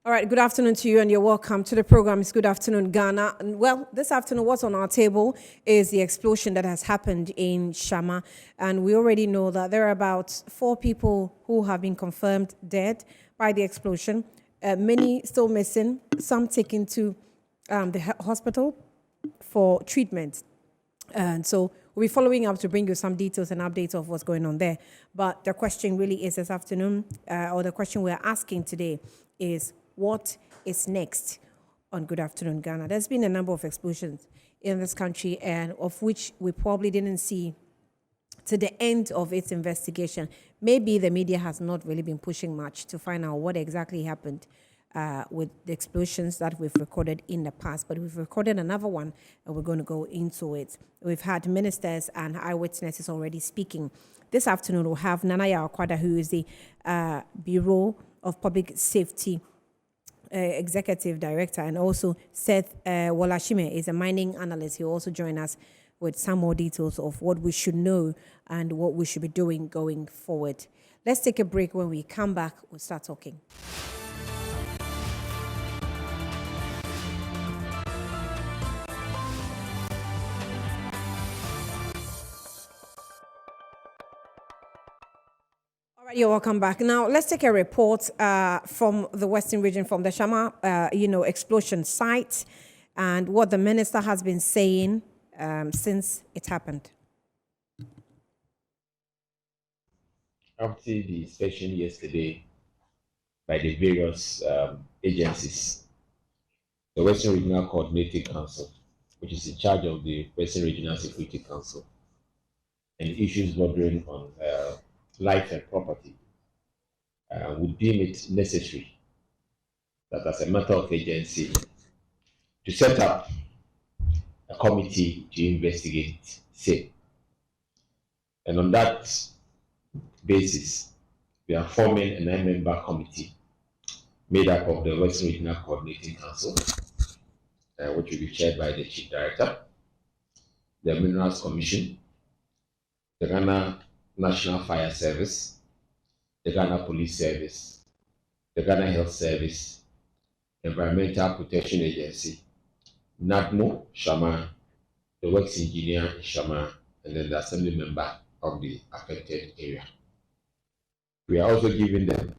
All right, good afternoon to you and you're welcome to the program. It's Good Afternoon, Ghana. And well, this afternoon, what's on our table is the explosion that has happened in Shama. And we already know that there are about 4 people who have been confirmed dead by the explosion. Many still missing, some taken to the hospital for treatment. And so we'll be following up to bring you some details and updates of what's going on there. But the question really is this afternoon, or the question we're asking today is, what is next on Good Afternoon, Ghana? There's been a number of explosions in this country, and of which we probably didn't see to the end of its investigation. Maybe the media has not really been pushing much to find out what exactly happened with the explosions that we've recorded in the past, but we've recorded another one and we're going to go into it. We've had ministers and eyewitnesses already speaking. This afternoon we'll have Nanaya Akwada, who is the Bureau of Public Safety Executive Director, and also Seth Wolashime is a mining analyst. He'll also join us with some more details of what we should know and what we should be doing going forward. Let's take a break. When we come back, we'll start talking. You're welcome back. Now, let's take a report from the Western region, from the Shama, explosion site, and what the minister has been saying since it happened. After the inspection yesterday by the various agencies, the Western Regional Coordinating Council, which is in charge of the Western Regional Security Council, and issues bordering on life and property, would deem it necessary that as a matter of agency to set up a committee to investigate same. And on that basis, we are forming a 9-member committee made up of the Western Regional Coordinating Council, which will be chaired by the Chief Director, the Minerals Commission, the Ghana National Fire Service, the Ghana Police Service, the Ghana Health Service, Environmental Protection Agency, NADMO, Shama, the Works Engineer, Shama, and then the Assembly Member of the affected area. We are also giving them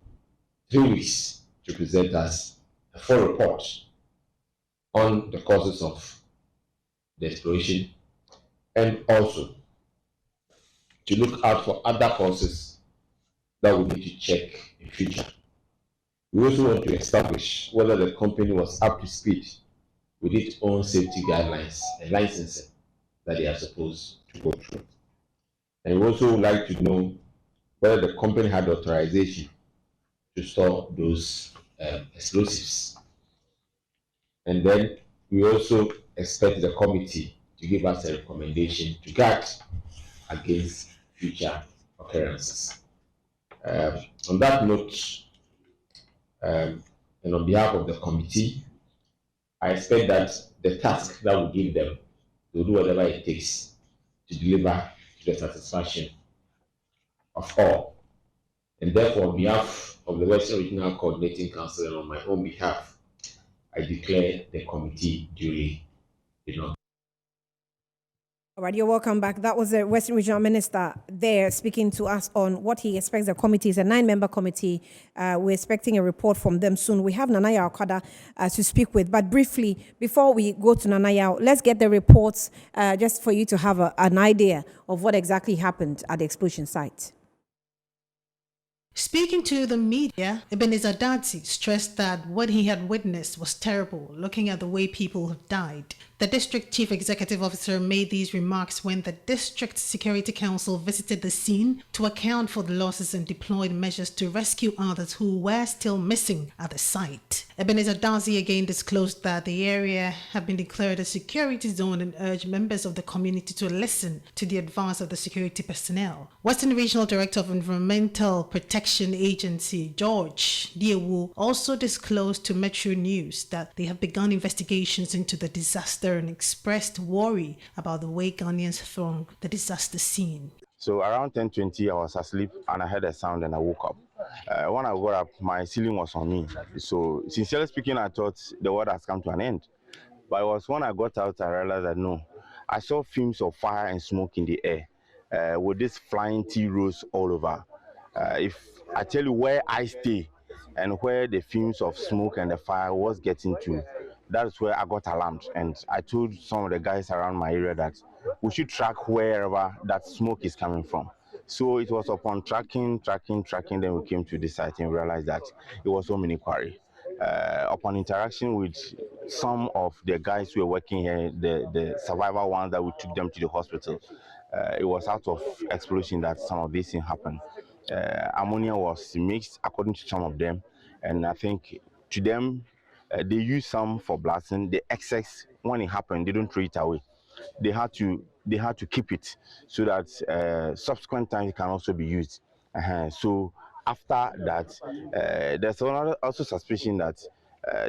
3 weeks to present us a full report on the causes of the explosion, and also to look out for other causes that we need to check in future. We also want to establish whether the company was up to speed with its own safety guidelines and licensing that they are supposed to go through. And we also would like to know whether the company had authorization to store those explosives. And then we also expect the committee to give us a recommendation to guard against future occurrences. On that note, and on behalf of the committee, I expect that the task that we give them, they'll do whatever it takes to deliver to the satisfaction of all. And therefore, on behalf of the Western Regional Coordinating Council and on my own behalf, I declare the committee duly inaugurated. All right, you're welcome back. That was the Western Regional Minister there speaking to us on what he expects the committee is, a 9-member committee. We're expecting a report from them soon. We have Nanaya Akwada to speak with. But briefly, before we go to Nanaya, let's get the reports just for you to have an idea of what exactly happened at the explosion site. Speaking to the media, Ebenezer Dadzi stressed that what he had witnessed was terrible, looking at the way people have died. The district chief executive officer made these remarks when the district security council visited the scene to account for the losses and deployed measures to rescue others who were still missing at the site. Ebenezer Dadzi again disclosed that the area had been declared a security zone and urged members of the community to listen to the advice of the security personnel. Western Regional Director of Environmental Protection Agency, George Diewu, also disclosed to Metro News that they have begun investigations into the disaster and expressed worry about the way Ghanaians throng the disaster scene. So around 10:20, I was asleep and I heard a sound and I woke up. When I woke up, my ceiling was on me. So sincerely speaking, I thought the world has come to an end. But it was when I got out, I realized that no, I saw fumes of fire and smoke in the air, with this flying tea rose all over. If I tell you where I stay and where the fumes of smoke and the fire was getting to, that's where I got alarmed. And I told some of the guys around my area that we should track wherever that smoke is coming from. So it was upon tracking, then we came to this site and realized that it was Omini Quarry. Upon interaction with some of the guys who were working here, the survivor ones that we took them to the hospital, it was out of explosion that some of these things happened. Ammonia was mixed according to some of them, and I think to them, they used some for blasting. The excess, when it happened, they don't throw it away. They had to keep it so that subsequent times it can also be used. So after that, there's another also suspicion that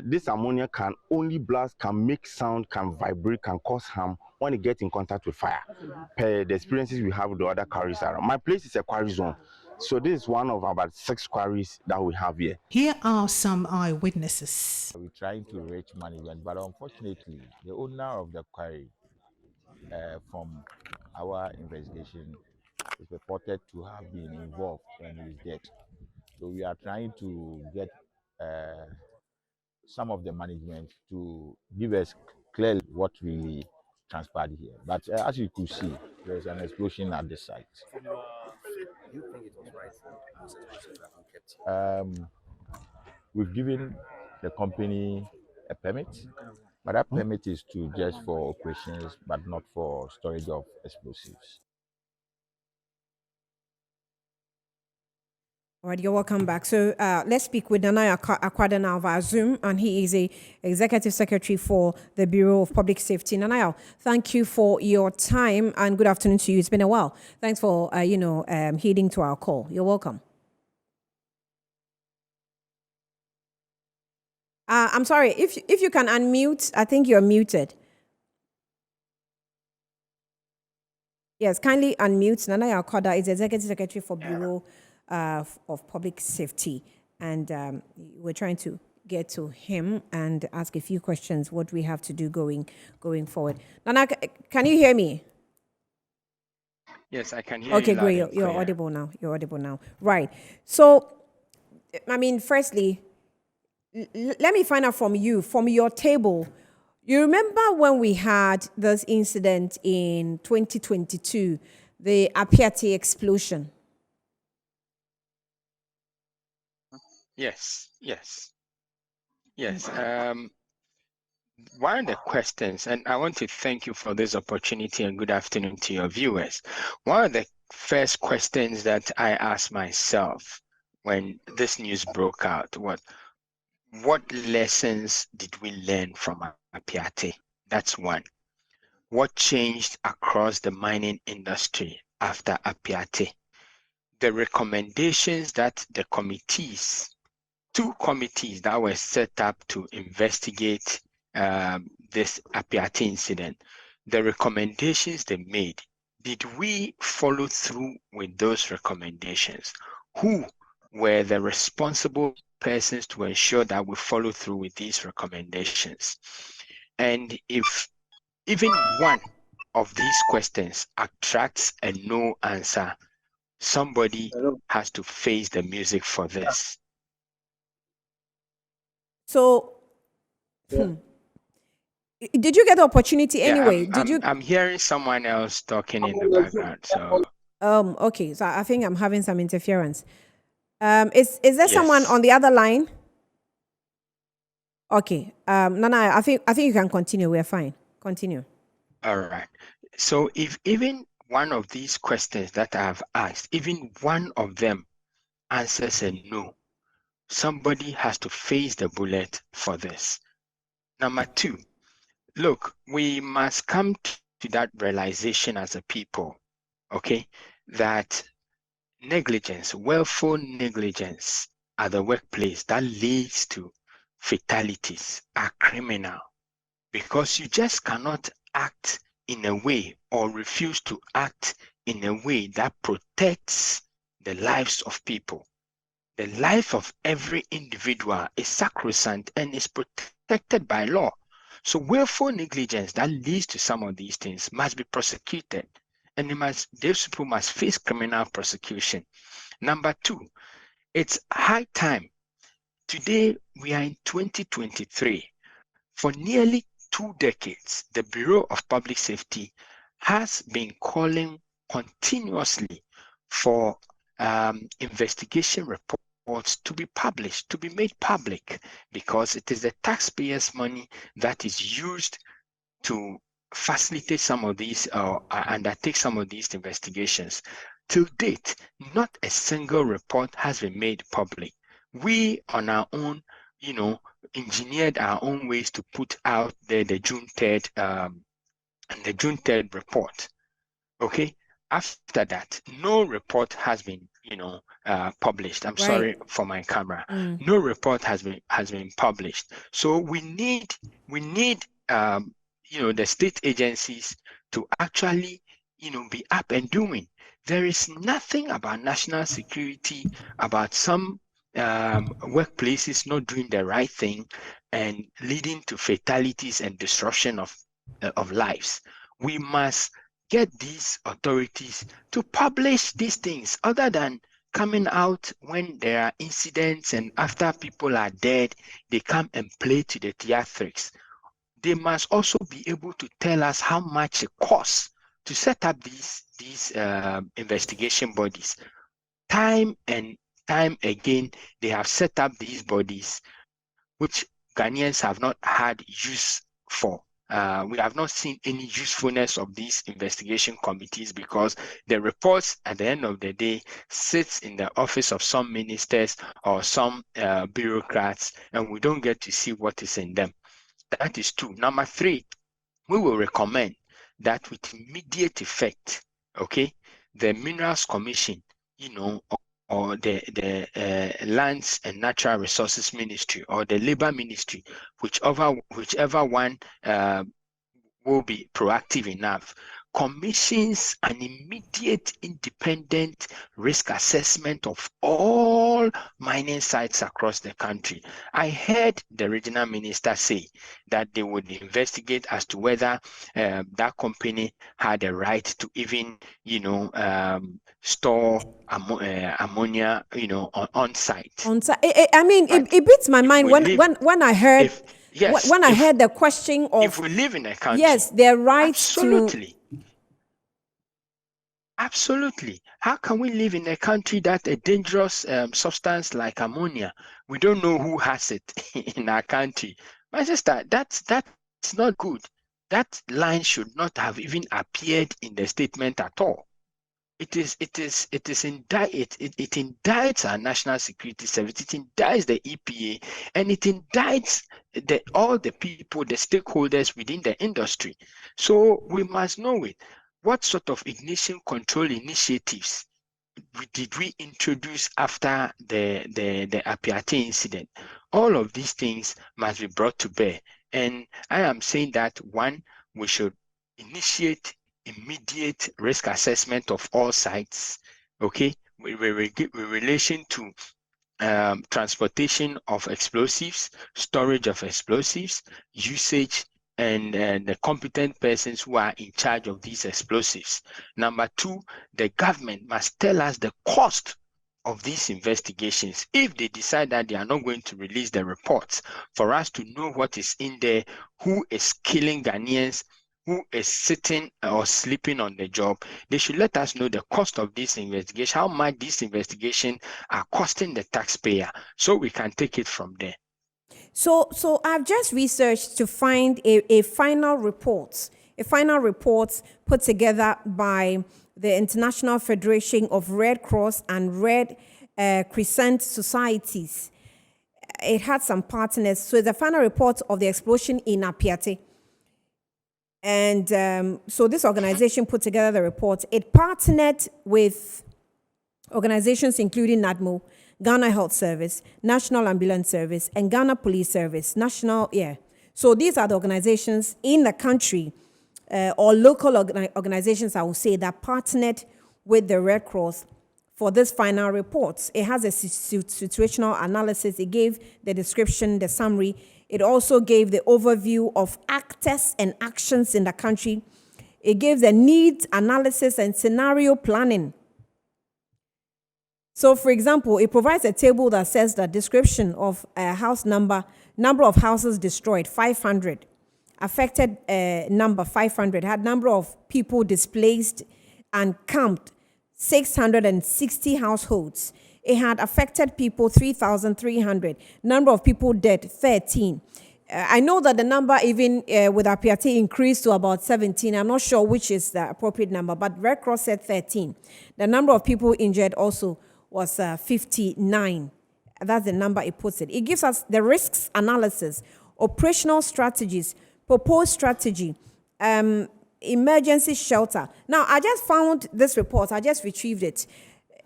this ammonia can only blast, can make sound, can vibrate, can cause harm when it gets in contact with fire. Per the experiences we have with the other quarries around. My place is a quarry zone. So this is one of about 6 quarries that we have here. Here are some eyewitnesses. We're trying to reach management, but unfortunately, the owner of the quarry, from our investigation, is reported to have been involved and is dead. So we are trying to get uh, some of the management to give us clearly what really transpired here. But as you could see, there's an explosion at the site. Do you think it was right for those explosives to have been kept? We've given the company a permit, but that permit is to just for operations, but not for storage of explosives. All right, you're welcome back. So let's speak with Nanaya Akwada now via Zoom, and he is a executive secretary for the Bureau of Public Safety. Nanaya, thank you for your time and good afternoon to you. It's been a while. Thanks for heeding to our call. You're welcome. I'm sorry if you can unmute. I think you're muted. Yes, kindly unmute. Nanaya Akwada is executive secretary for Bureau of Public Safety, and we're trying to get to him and ask a few questions. What we have to do going forward. Nana, can you hear me? Yes, I can hear Okay, you. great. You're audible now. You're audible now. Right. So, I mean, firstly, let me find out from you, from your table. You remember when we had this incident in 2022, the Apiate explosion? Yes. One of the questions, and I want to thank you for this opportunity and good afternoon to your viewers. One of the first questions that I asked myself when this news broke out was, what lessons did we learn from Apiate? That's one. What changed across the mining industry after Apiate? The recommendations that the two committees that were set up to investigate this Apiate incident, the recommendations they made, did we follow through with those recommendations? Who were the responsible persons to ensure that we follow through with these recommendations? And if even one of these questions attracts a no answer, somebody has to face the music for this. So, did you get the opportunity anyway? I'm hearing someone else talking in the background. So. Okay. So I think I'm having some interference. Is there someone Yes. on the other line? Okay. Nana, I think you can continue. We're fine. Continue. All right. So if even one of these questions that I have asked, even one of them answers a no, somebody has to face the bullet for this. Number two, look, we must come to that realization as a people, okay, that negligence, willful negligence at the workplace that leads to fatalities are criminal, because you just cannot act in a way or refuse to act in a way that protects the lives of people. The life of every individual is sacrosanct and is protected by law. So willful negligence that leads to some of these things must be prosecuted, and those people must face criminal prosecution. Number two, it's high time. Today we are in 2023. For nearly 2 decades, the Bureau of Public Safety has been calling continuously for investigation reports to be published, to be made public, because it is the taxpayers' money that is used to facilitate some of these or undertake some of these investigations. To date, not a single report has been made public. We on our own, engineered our own ways to put out there the June 3rd report. Okay. After that, no report has been, published. I'm sorry for my camera. No report has been published. So we need the state agencies to actually, be up and doing. There is nothing about national security, about some workplaces not doing the right thing and leading to fatalities and destruction of lives. We must get these authorities to publish these things, other than coming out when there are incidents and after people are dead, they come and play to the theatrics. They must also be able to tell us how much it costs to set up these investigation bodies. Time and time again, they have set up these bodies, which Ghanaians have not had use for. We have not seen any usefulness of these investigation committees, because the reports at the end of the day sits in the office of some ministers or some bureaucrats, and we don't get to see what is in them. That is two. Number three, we will recommend that with immediate effect, okay, the Minerals Commission, or the Lands and Natural Resources Ministry or the Labor Ministry, whichever one will be proactive enough, commissions an immediate independent risk assessment of all mining sites across the country. I heard the regional minister say that they would investigate as to whether that company had a right to even, store ammonia, on site. I mean, it beats my mind when I heard heard the question of if we live in a country, yes, their rights absolutely. Absolutely. How can we live in a country that a dangerous substance like ammonia, we don't know who has it in our country? My sister, that's not good. That line should not have even appeared in the statement at all. It indicts our National Security Service, it indicts the EPA, and it indicts all the people, the stakeholders within the industry. So we must know it. What sort of ignition control initiatives did we introduce after the Apiate incident? All of these things must be brought to bear. And I am saying that, one, we should initiate immediate risk assessment of all sites, okay, with relation to transportation of explosives, storage of explosives, usage, and the competent persons who are in charge of these explosives. Number two, the government must tell us the cost of these investigations. If they decide that they are not going to release the reports, for us to know what is in there, who is killing Ghanaians, who is sitting or sleeping on the job, they should let us know the cost of this investigation, how much these investigations are costing the taxpayer, so we can take it from there. So I've just researched to find a final report put together by the International Federation of Red Cross and Red Crescent Societies. It had some partners. So it's the final report of the explosion in Apiate. And so this organization put together the report. It partnered with organizations including NADMO, Ghana Health Service, National Ambulance Service, and Ghana Police Service. So these are the organizations in the country or local organizations, I will say, that partnered with the Red Cross for this final report. It has a situational analysis. It gave the description, the summary. It also gave the overview of actors and actions in the country. It gave the needs analysis and scenario planning. So, for example, it provides a table that says the description of house number of houses destroyed, 500. Affected number, 500. Had number of people displaced and camped, 660 households. It had affected people, 3,300. Number of people dead, 13. I know that the number even with Apiate increased to about 17. I'm not sure which is the appropriate number, but Red Cross said 13. The number of people injured also was 59. That's the number it puts it. It gives us the risks analysis, operational strategies, proposed strategy, emergency shelter. Now, I just found this report. I just retrieved it.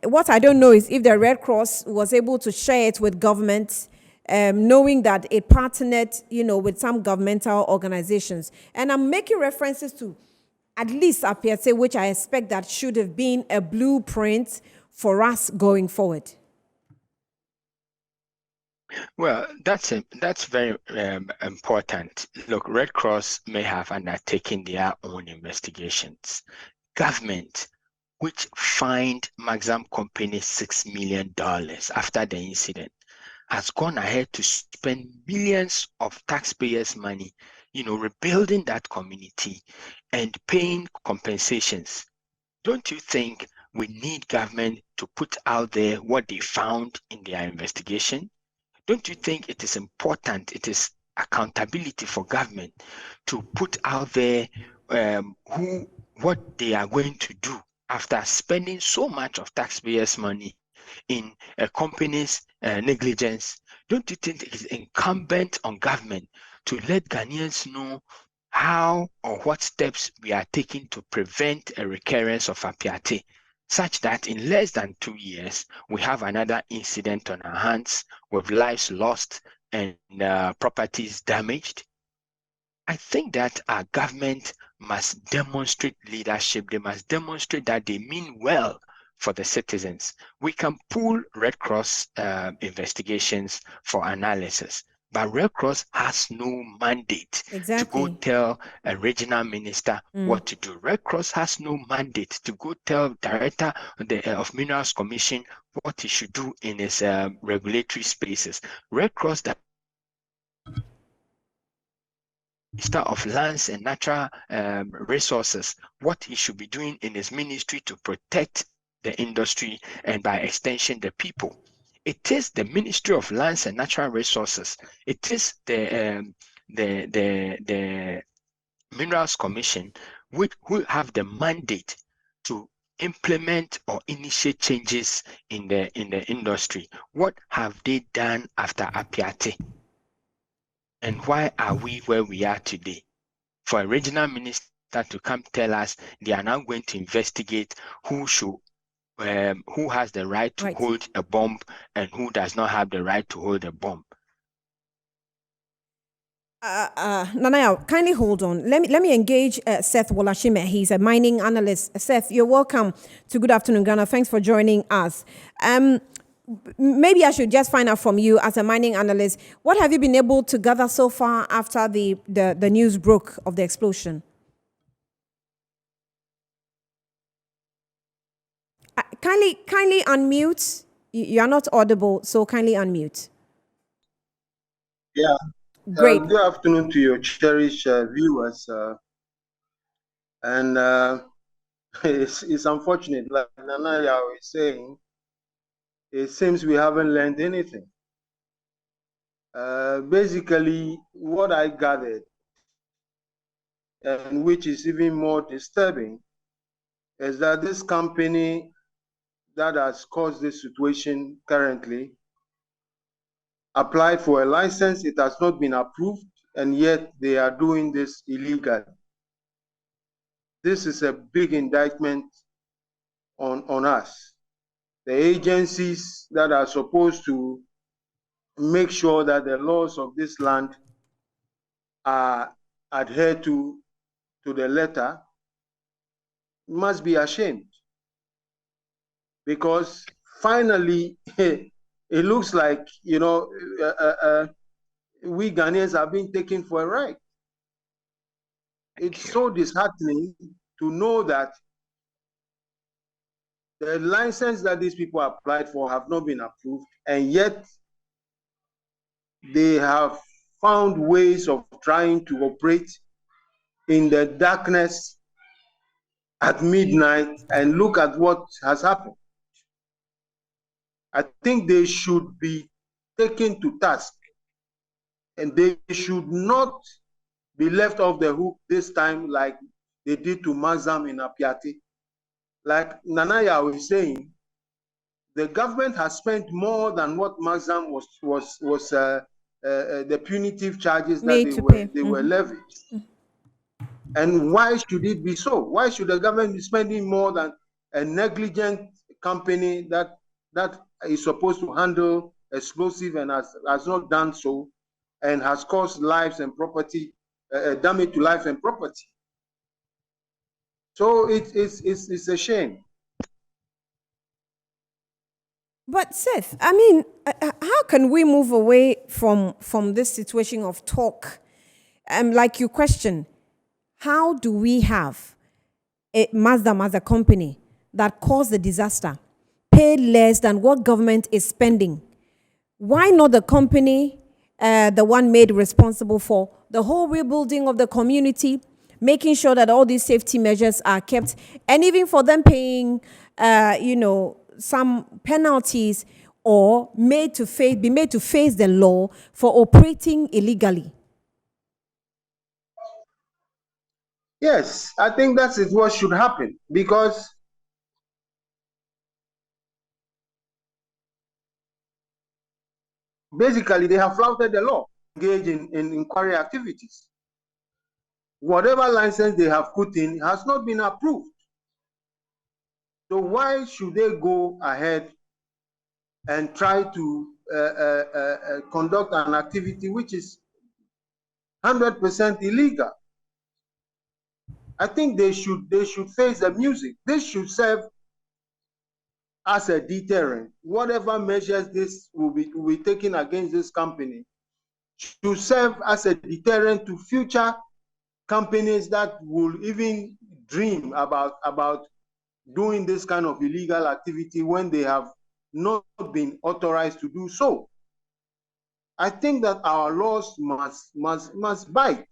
What I don't know is if the Red Cross was able to share it with government, knowing that it partnered, with some governmental organizations. And I'm making references to at least Apiate, which I expect that should have been a blueprint for us going forward. Well, that's very important. Look, Red Cross may have undertaken their own investigations. Government, which fined Maxam Company $6 million after the incident, has gone ahead to spend millions of taxpayers' money, rebuilding that community and paying compensations. Don't you think we need government to put out there what they found in their investigation? Don't you think it is important, it is accountability for government to put out there what they are going to do after spending so much of taxpayers' money in a company's negligence? Don't you think it is incumbent on government to let Ghanaians know how or what steps we are taking to prevent a recurrence of Apiate, such that in less than 2 years, we have another incident on our hands with lives lost and properties damaged? I think that our government must demonstrate leadership. They must demonstrate that they mean well for the citizens. We can pull Red Cross investigations for analysis, but Red Cross has no mandate to go tell a regional minister what to do. Red Cross has no mandate to go tell director of Minerals Commission what he should do in his regulatory spaces. Red Cross, the Minister of Lands and Natural Resources, what he should be doing in his ministry to protect the industry and by extension the people. It is the Ministry of Lands and Natural Resources. It is the Minerals Commission who have the mandate to implement or initiate changes in the industry. What have they done after Apiate? And why are we where we are today? For a regional minister to come tell us they are now going to investigate who has the right to hold a bomb and who does not have the right to hold a bomb. Nanaya, kindly hold on. Let me engage Seth Wolashime. He's a mining analyst. Seth, you're welcome to Good Afternoon Ghana. Thanks for joining us. Maybe I should just find out from you as a mining analyst, what have you been able to gather so far after the news broke of the explosion? Kindly unmute. You are not audible, so kindly unmute. Yeah. Great. Good afternoon to your cherished viewers. It's unfortunate, like Nanaya was saying, it seems we haven't learned anything. Basically, what I gathered, and which is even more disturbing, is that this company that has caused this situation currently applied for a license. It has not been approved, and yet they are doing this illegally. This is a big indictment on us. The agencies that are supposed to make sure that the laws of this land are adhered to to the letter must be ashamed, because finally it looks like, we Ghanaians are being taken for a ride. It's so disheartening to know that the license that these people applied for have not been approved, and yet they have found ways of trying to operate in the darkness at midnight, and look at what has happened. I think they should be taken to task, and they should not be left off the hook this time like they did to Mazam in Apiati. Like Nanaya was saying, the government has spent more than what Mazam was the punitive charges that they were levied. And why should it be so? Why should the government be spending more than a negligent company that is supposed to handle explosive and has not done so, and has caused lives and property, damage to life and property? So it's a shame. But Seth, I mean, how can we move away from this situation of talk? Like you question, how do we have a Mazda as a company that caused the disaster pay less than what government is spending? Why not the company, the one made responsible for the whole rebuilding of the community, making sure that all these safety measures are kept, and even for them paying, some penalties, or be made to face the law for operating illegally? Yes, I think that is what should happen, because basically they have flouted the law, engaged in inquiry activities. Whatever license they have put in has not been approved. So why should they go ahead and try to conduct an activity which is 100% illegal? I think they should face the music. This should serve as a deterrent. Whatever measures this will be taken against this company should serve as a deterrent to future companies that will even dream about doing this kind of illegal activity when they have not been authorized to do so. I think that our laws must bite.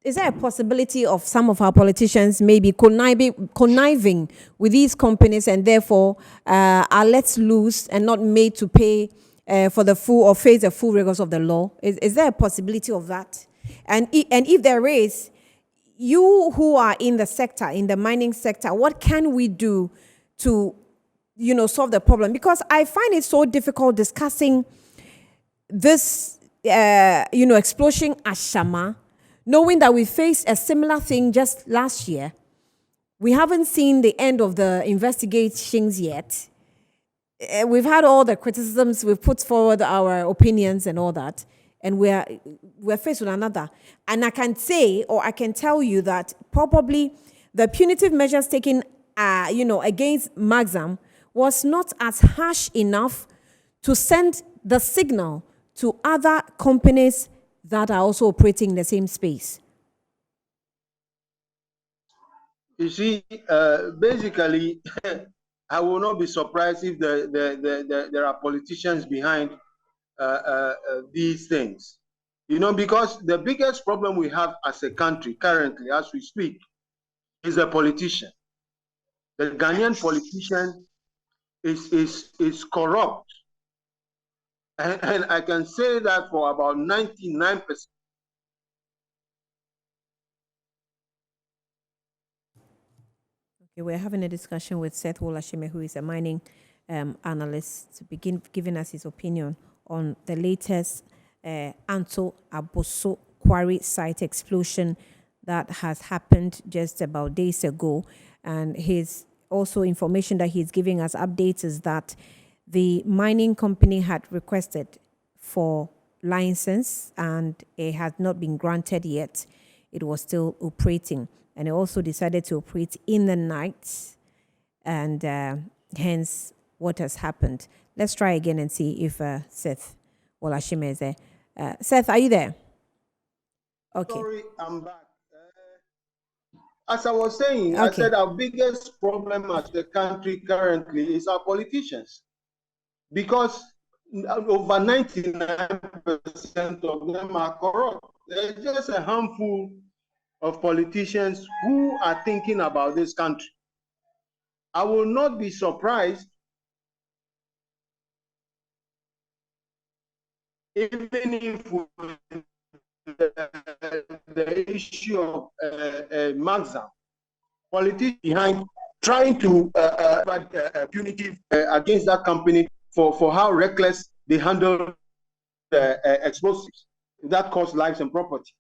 Is there a possibility of some of our politicians maybe conniving with these companies, and therefore are let loose and not made to pay for the full, or face the full rigors of the law? Is there a possibility of that? And if there is, you who are in the sector, in the mining sector, what can we do to, solve the problem? Because I find it so difficult discussing this, explosion at Shama, knowing that we faced a similar thing just last year. We haven't seen the end of the investigations yet. We've had all the criticisms, we've put forward our opinions and all that, and we're faced with another. And I can say, or I can tell you that probably the punitive measures taken, against Maxam was not as harsh enough to send the signal to other companies that are also operating in the same space. You see, basically, I will not be surprised if there are politicians behind these things. Because the biggest problem we have as a country currently, as we speak, is a politician. The Ghanaian politician is corrupt. And I can say that for about 99%. Okay, we're having a discussion with Seth Wolashime, who is a mining analyst, to begin giving us his opinion on the latest Anto-Abosso quarry site explosion that has happened just about days ago. And his also information that he's giving us updates is that the mining company had requested for license and it had not been granted yet. It was still operating, and it also decided to operate in the night, and hence what has happened. Let's try again and see if Seth Olashime is there. Seth, are you there? Okay. Sorry, I'm back. As I was saying, I Okay. said our biggest problem as the country currently is our politicians, because over 99% of them are corrupt. There's just a handful of politicians who are thinking about this country. I will not be surprised even if the issue of Maxam, politicians behind trying to punitive against that company for how reckless they handle explosives that cost lives and property.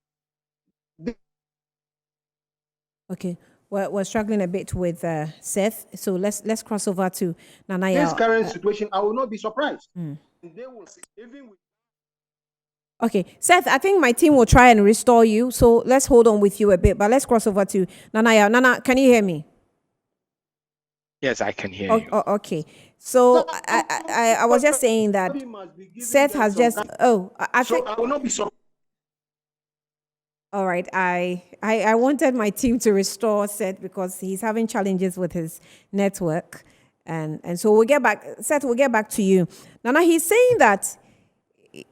Okay. We're struggling a bit with Seth, so let's cross over to Nanaya. This current situation, I will not be surprised. They will, even with Okay, Seth, I think my team will try and restore you, so let's hold on with you a bit, but let's cross over to Nanaya. Nana, can you hear me? Yes, I can hear you. Okay. So I was just saying that Seth has just, I think, I will not be surprised. all right. I wanted my team to restore Seth because he's having challenges with his network. And so we'll get back, Seth, we'll get back to you. Nana, he's saying that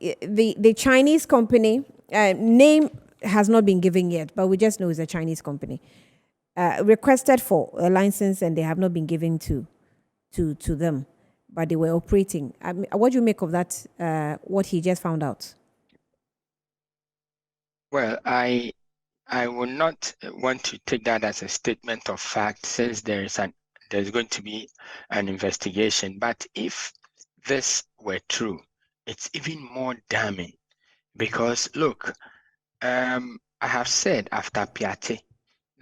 the Chinese company, name has not been given yet, but we just know it's a Chinese company, requested for a license and they have not been given to them, but they were operating. I mean, what do you make of that, what he just found out? Well, I will not want to take that as a statement of fact, since there's going to be an investigation. But if this were true, it's even more damning, because look, I have said after Apiate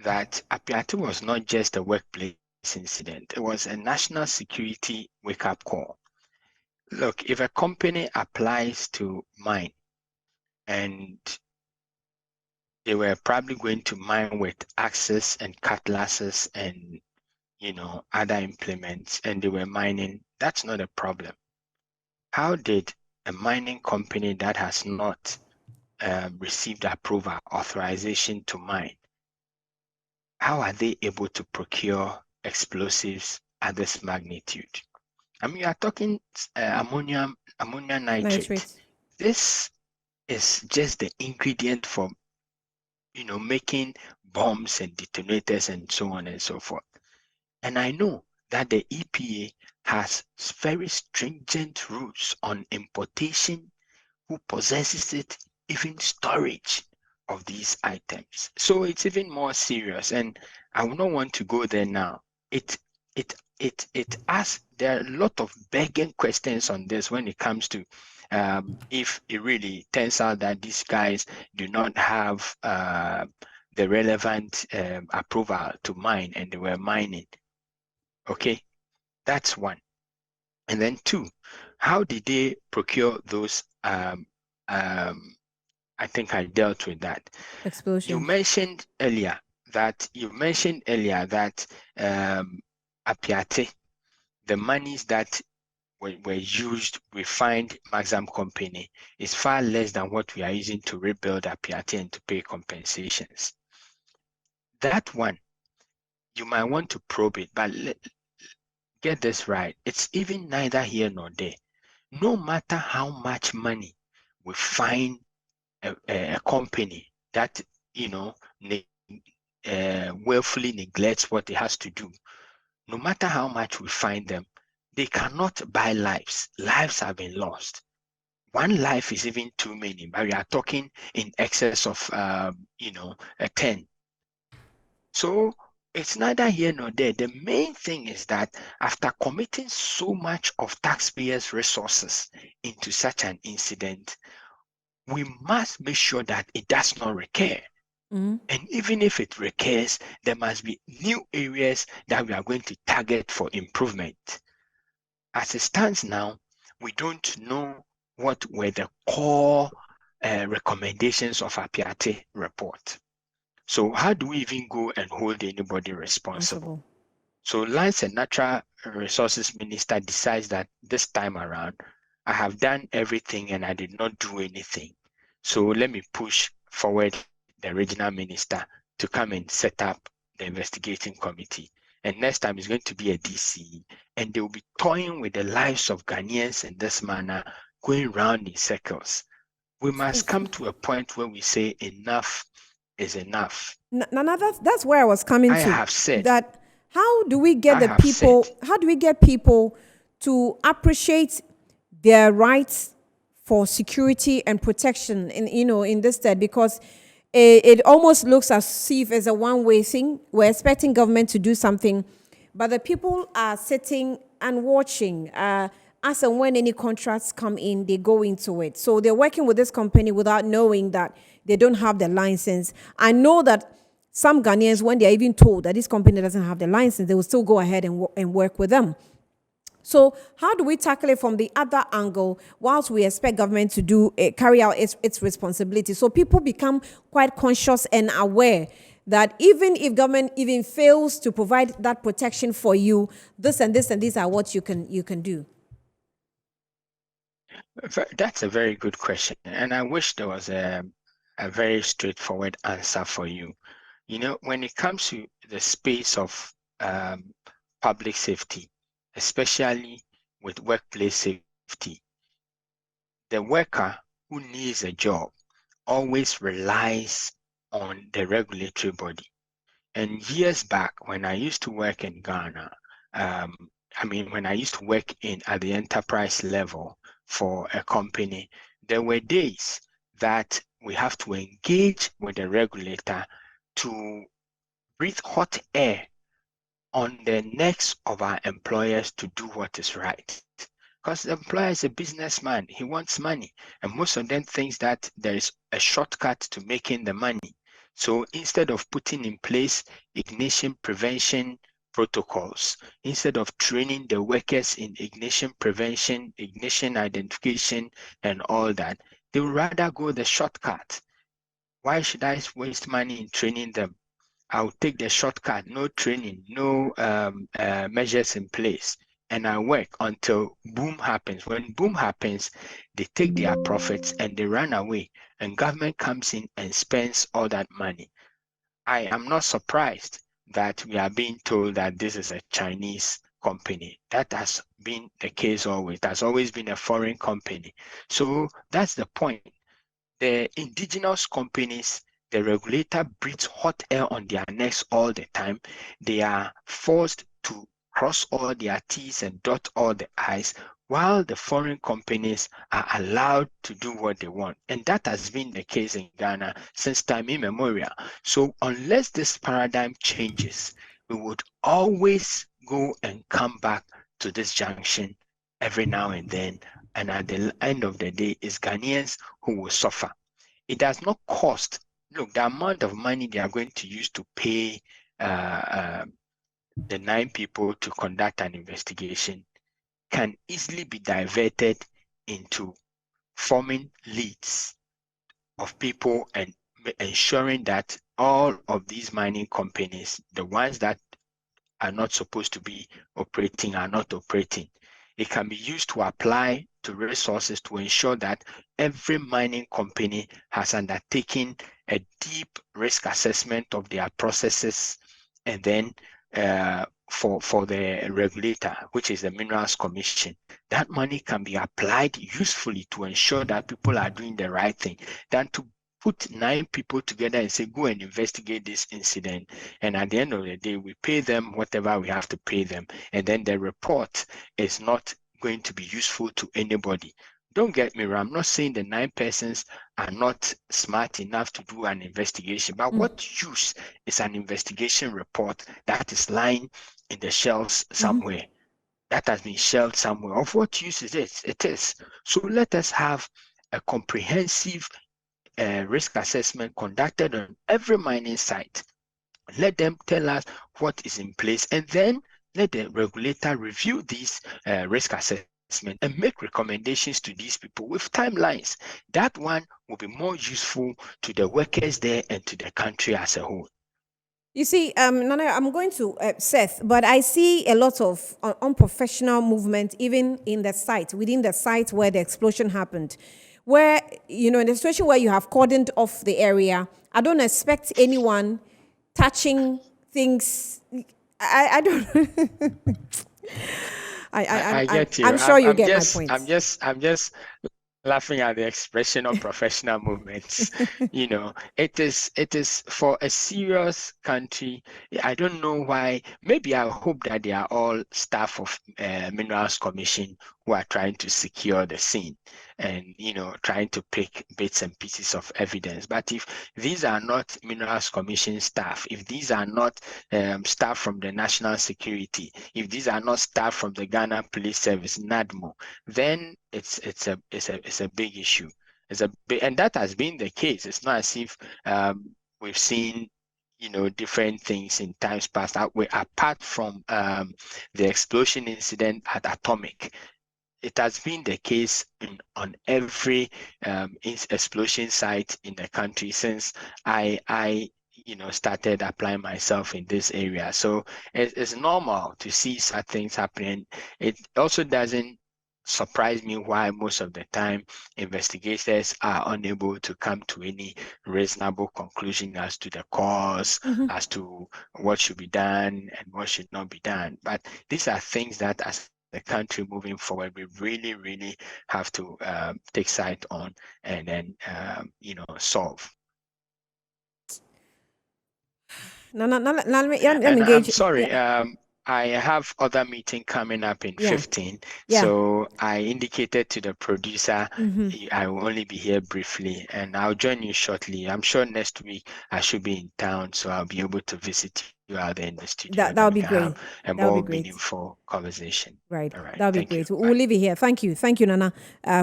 that Apiate was not just a workplace incident; it was a national security wake-up call. Look, if a company applies to mine and they were probably going to mine with axes and cutlasses and other implements, and they were mining, that's not a problem. How did a mining company that has not received approval, authorization to mine, how are they able to procure explosives at this magnitude? I mean, you are talking ammonia nitrate. This is just the ingredient for making bombs and detonators and so on and so forth. And I know that the EPA has very stringent rules on importation, who possesses it, even storage of these items. So it's even more serious, and I would not want to go there now. It asks, there are a lot of begging questions on this when it comes to if it really turns out that these guys do not have the relevant approval to mine and they were mining. Okay, that's one. And then two, how did they procure those? I think I dealt with that. Explosion. You mentioned earlier that Apiate, the monies that were used, we find Maxam Company is far less than what we are using to rebuild Apiate and to pay compensations. That one, you might want to probe it, but get this right. It's even neither here nor there. No matter how much money we find a company that willfully neglects what it has to do, no matter how much we find them, they cannot buy lives. Lives have been lost. One life is even too many, but we are talking in excess of 10. So it's neither here nor there. The main thing is that after committing so much of taxpayers' resources into such an incident, we must make sure that it does not recur. And even if it recurs, there must be new areas that we are going to target for improvement. As it stands now, we don't know what were the core recommendations of Apiate report. So how do we even go and hold anybody responsible? So Lands and Natural Resources Minister decides that this time around, I have done everything and I did not do anything. So let me push forward the regional minister to come and set up the investigating committee. And next time it's going to be a DC, and they will be toying with the lives of Ghanaians in this manner, going round in circles. We must come to a point where we say enough is enough. Nana, that's where I was coming I to. have said That how do we get I the have people? said How do we get people to appreciate their rights for security and protection in this state? Because it almost looks as if it's a one-way thing. We're expecting government to do something, but the people are sitting and watching. As and when any contracts come in, they go into it. So they're working with this company without knowing that they don't have the license. I know that some Ghanaians, when they're even told that this company doesn't have the license, they will still go ahead and work with them. So how do we tackle it from the other angle whilst we expect government to carry out its responsibility? So people become quite conscious and aware that even if government even fails to provide that protection for you, this and this and these are what you can do. That's a very good question, and I wish there was a very straightforward answer for you. When it comes to the space of public safety, especially with workplace safety, the worker who needs a job always relies on the regulatory body. And years back, when I used to work in Ghana, when I used to work at the enterprise level for a company, there were days that we have to engage with the regulator to breathe hot air on the necks of our employers to do what is right. Because the employer is a businessman, he wants money, and most of them thinks that there is a shortcut to making the money. So instead of putting in place ignition prevention protocols, instead of training the workers in ignition prevention, ignition identification, and all that, they would rather go the shortcut. Why should I waste money in training them? I'll take the shortcut, no training, no measures in place, and I work until boom happens. When boom happens, they take their profits and they run away, and government comes in and spends all that money. I am not surprised that we are being told that this is a Chinese company. That has been the case always. It has always been a foreign company. So that's the point. The indigenous companies, the regulator breathes hot air on their necks all the time. They are forced to cross all their T's and dot all the I's, while the foreign companies are allowed to do what they want. And that has been the case in Ghana since time immemorial. So unless this paradigm changes, we would always go and come back to this junction every now and then. And at the end of the day, it's Ghanaians who will suffer. It does not cost. Look, the amount of money they are going to use to pay the 9 people to conduct an investigation can easily be diverted into forming leads of people and ensuring that all of these mining companies, the ones that are not supposed to be operating, are not operating. It can be used to apply to resources to ensure that every mining company has undertaken a deep risk assessment of their processes, and then for the regulator, which is the Minerals Commission, that money can be applied usefully to ensure that people are doing the right thing, than to put 9 people together and say, go and investigate this incident. And at the end of the day, we pay them whatever we have to pay them. And then the report is not going to be useful to anybody. Don't get me wrong, I'm not saying the 9 persons are not smart enough to do an investigation, but what use is an investigation report that is lying in the shelves somewhere? That has been shelved somewhere. Of what use is it? It is. So let us have a comprehensive risk assessment conducted on every mining site. Let them tell us what is in place, and then let the regulator review these risk assessments and make recommendations to these people with timelines. That one will be more useful to the workers there and to the country as a whole. You see, Nana, I'm going to Seth, but I see a lot of unprofessional movement even in the site, within the site where the explosion happened. Where, in the situation where you have cordoned off the area, I don't expect anyone touching things. I don't. I get you. I'm sure you get my point. I'm just laughing at the expression of professional movements. It is for a serious country. I don't know why. Maybe I hope that they are all staff of Minerals Commission who are trying to secure the scene and trying to pick bits and pieces of evidence. But if these are not Minerals Commission staff, if these are not staff from the National Security, if these are not staff from the Ghana Police Service, NADMO, then it's a big issue. And that has been the case. It's not as if we've seen different things in times past. Apart from the explosion incident at Atomic, it has been the case on every explosion site in the country since I started applying myself in this area. So it's normal to see such things happening. It also doesn't surprise me why most of the time investigators are unable to come to any reasonable conclusion as to the cause, as to what should be done and what should not be done. But these are things that as the country moving forward, we really, really have to take sight on and then, solve. No, let me I'm engage. sorry. Yeah. I have other meeting coming up in Yeah. 15. Yeah. So I indicated to the producer I will only be here briefly and I'll join you shortly. I'm sure next week I should be in town, so I'll be able to visit you out there in the studio. That would be we can great. have a more meaningful conversation. Right. All right. That would be Thank great. you. We'll leave it here. Thank you, Nana,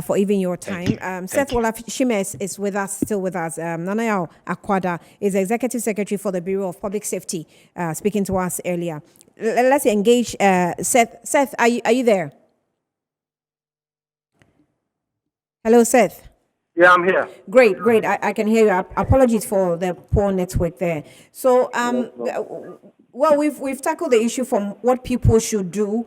for even your Thank time. you. Seth Thank you. Shima is with us, still with us. Nana Yao Akwada is Executive Secretary for the Bureau of Public Safety, speaking to us earlier. Let's engage Seth. Seth, are you there? Hello, Seth. Yeah, I'm here. Great. I can hear you. Apologies for the poor network there. So, well, we've tackled the issue from what people should do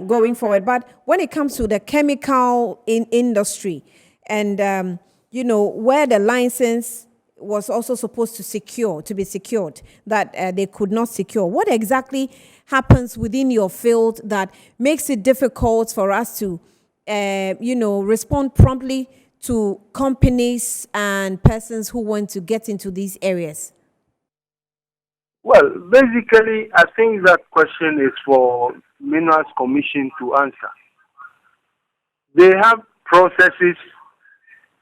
going forward. But when it comes to the chemical industry and, where the license was also supposed to be secured, that they could not secure, what exactly happens within your field that makes it difficult for us to, respond promptly to companies and persons who want to get into these areas? Well, basically, I think that question is for Minerals Commission to answer. They have processes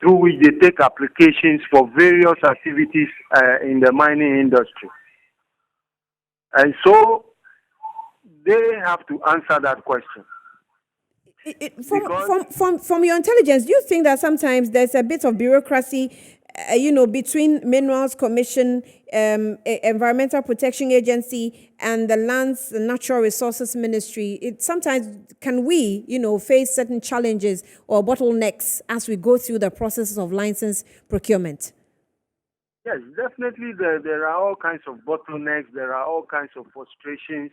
through which they take applications for various activities in the mining industry. And so they have to answer that question. From your intelligence, do you think that sometimes there's a bit of bureaucracy, between Minerals Commission, Environmental Protection Agency, and the Lands and Natural Resources Ministry? Sometimes can we, face certain challenges or bottlenecks as we go through the processes of license procurement? Yes, definitely. There are all kinds of bottlenecks. There are all kinds of frustrations.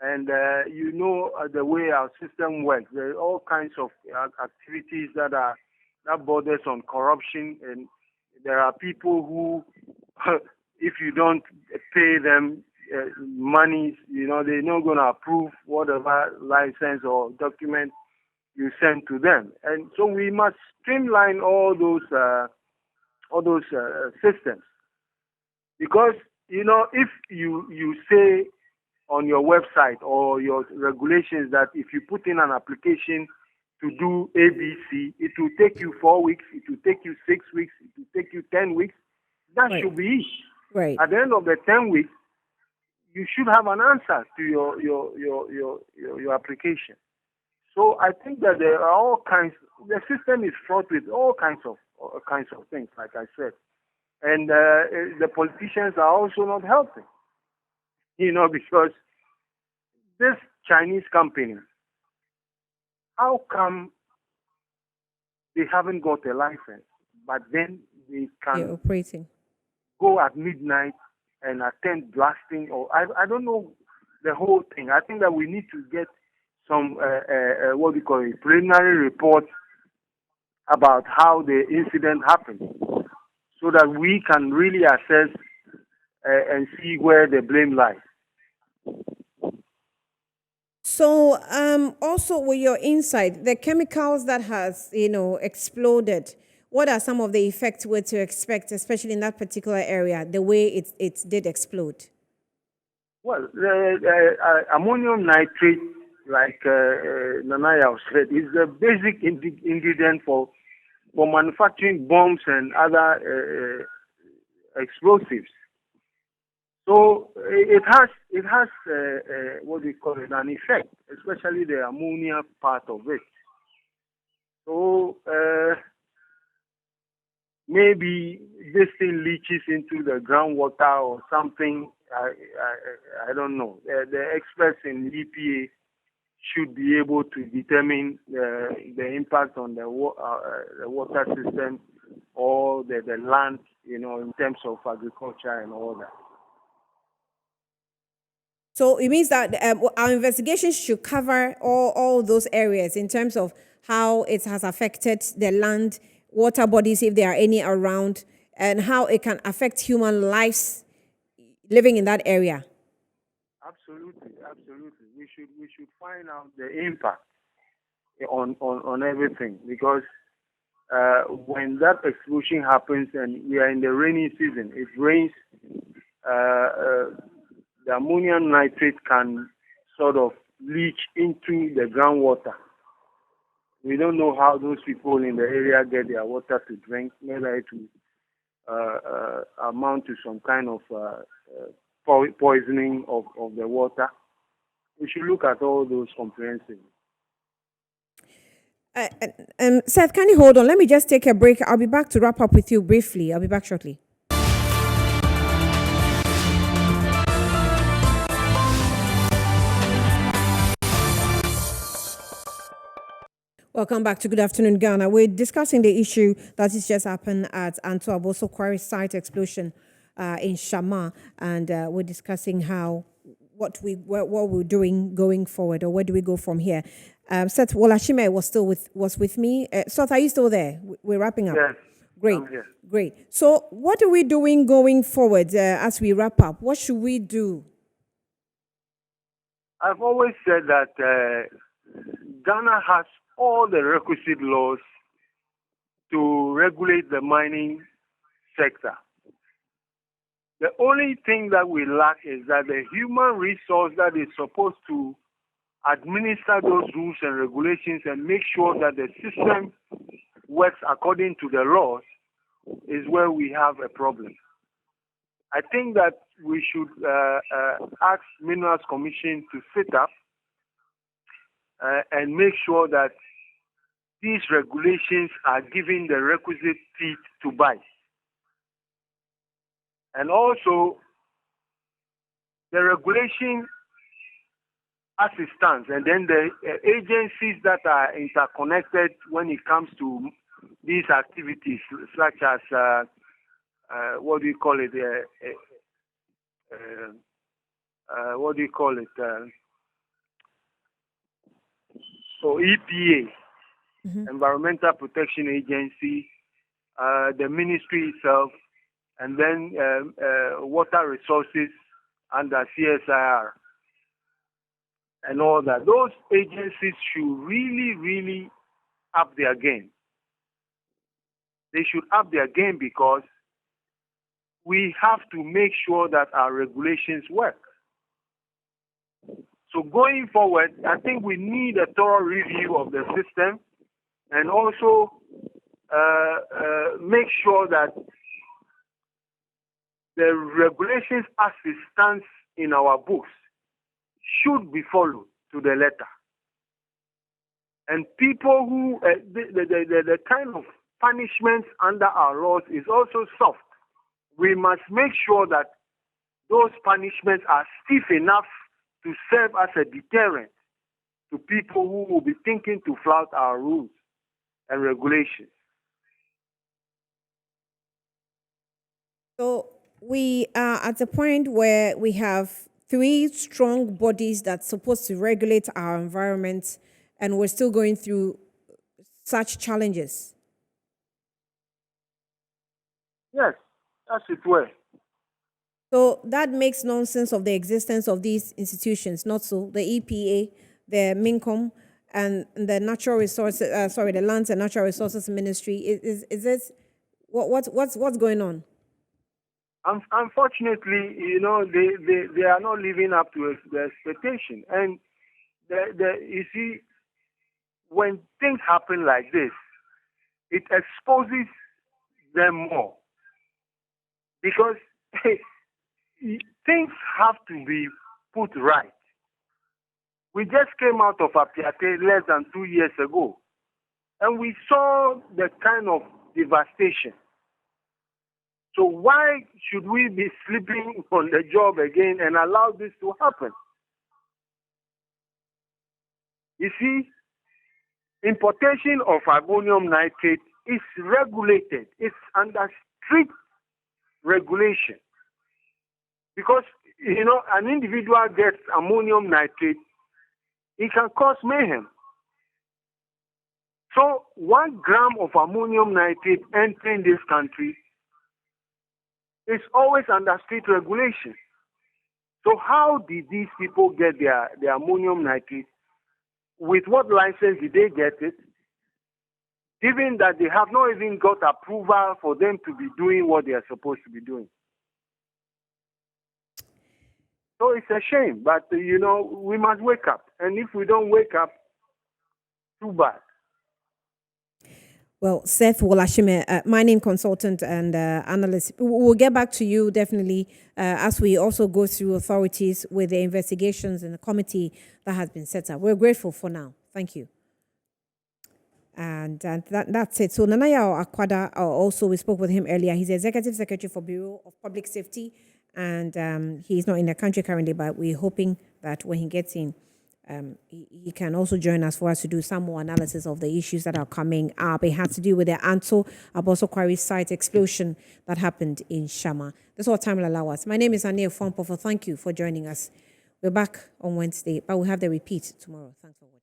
And the way our system works, there are all kinds of activities that borders on corruption, and there are people who, if you don't pay them money, they're not going to approve whatever license or document you send to them. And so we must streamline all those systems, because if you say on your website or your regulations that if you put in an application to do ABC, it will take you 4 weeks, it will take you 6 weeks, it will take you 10 weeks. That should be it. Right. At the end of the 10 weeks, you should have an answer to your application. So I think that there are all kinds. The system is fraught with all kinds of things, like I said, and the politicians are also not helping. Because this Chinese company how come they haven't got a license, but then they Yeah, can operating. go at midnight and attempt blasting? Or I don't know the whole thing. I think that we need to get some what we call it, preliminary reports about how the incident happened, so that we can really assess and see where the blame lies. So, also with your insight, the chemicals that has exploded. What are some of the effects we're to expect, especially in that particular area, the way it did explode? Well, ammonium nitrate, like Nanaya said, is the basic ingredient for manufacturing bombs and other explosives. So it has what do you call it, an effect, especially the ammonia part of it. So maybe this thing leaches into the groundwater or something. I don't know. The experts in EPA should be able to determine the impact on the water system or the land, in terms of agriculture and all that. So it means that our investigations should cover all those areas in terms of how it has affected the land, water bodies, if there are any around, and how it can affect human lives living in that area. Absolutely. We should find out the impact on everything, because when that explosion happens and we are in the rainy season, it rains. The ammonium nitrate can sort of leach into the groundwater. We don't know how those people in the area get their water to drink, whether it will amount to some kind of poisoning of the water. We should look at all those comprehensively. Seth, can you hold on? Let me just take a break. I'll be back to wrap up with you briefly. I'll be back shortly. Welcome back to Good Afternoon, Ghana. We're discussing the issue that has just happened at Anto-Abosso quarry site explosion in Shama, and we're discussing what we're doing going forward, or where do we go from here. Seth Wolashime was with me. Seth, are you still there? We're wrapping up. Yes. Great, I'm here. great. So, what are we doing going forward as we wrap up? What should we do? I've always said that Ghana has all the requisite laws to regulate the mining sector. The only thing that we lack is that the human resource that is supposed to administer those rules and regulations and make sure that the system works according to the laws is where we have a problem. I think that we should ask Minerals Commission to sit up and make sure that these regulations are given the requisite teeth to bite. And also, the regulation as it stands, and then the agencies that are interconnected when it comes to these activities, such as, what do you call it? So EPA, Environmental Protection Agency, the ministry itself, and then water resources under CSIR and all that. Those agencies should really up their game. They should up their game because we have to make sure that our regulations work. So going forward, I think we need a thorough review of the system, and also make sure that the regulations as it stands in our books should be followed to the letter. And people who, the kind of punishments under our laws is also soft. We must make sure that those punishments are stiff enough to serve as a deterrent to people who will be thinking to flout our rules and regulations. So we are at a point where we have three strong bodies that's supposed to regulate our environment, and we're still going through such challenges. Yes, as it were. So that makes nonsense of the existence of these institutions, not so. The EPA, the MINCOM, and the Natural Resources, the Lands and Natural Resources Ministry. Is this what's going on? Unfortunately, they are not living up to the expectation. And you see, when things happen like this, it exposes them more. Because things have to be put right. We just came out of Apiate less than 2 years ago, and we saw the kind of devastation. So why should we be sleeping on the job again and allow this to happen? You see, importation of ammonium nitrate is regulated. It's under strict regulation. Because, an individual gets ammonium nitrate, it can cause mayhem. So 1 gram of ammonium nitrate entering this country is always under strict regulation. So how did these people get their ammonium nitrate? With what license did they get it? Given that they have not even got approval for them to be doing what they are supposed to be doing. So it's a shame, but we must wake up. And if we don't wake up, too bad. Well, Seth Wolashime, mining consultant and analyst. We'll get back to you definitely as we also go through authorities with the investigations and the committee that has been set up. We're grateful for now. Thank you. And that's it. So Nanaya Akwada, also we spoke with him earlier. He's the Executive Secretary for Bureau of Public Safety, and he's not in the country currently, but we're hoping that when he gets in, he can also join us for us to do some more analysis of the issues that are coming up. It has to do with the Anto-Abosso quarry site explosion that happened in Shama. This is what time will allow us. My name is Anil Fompo. Thank you for joining us. We're back on Wednesday, but we'll have the repeat tomorrow. Thanks for watching.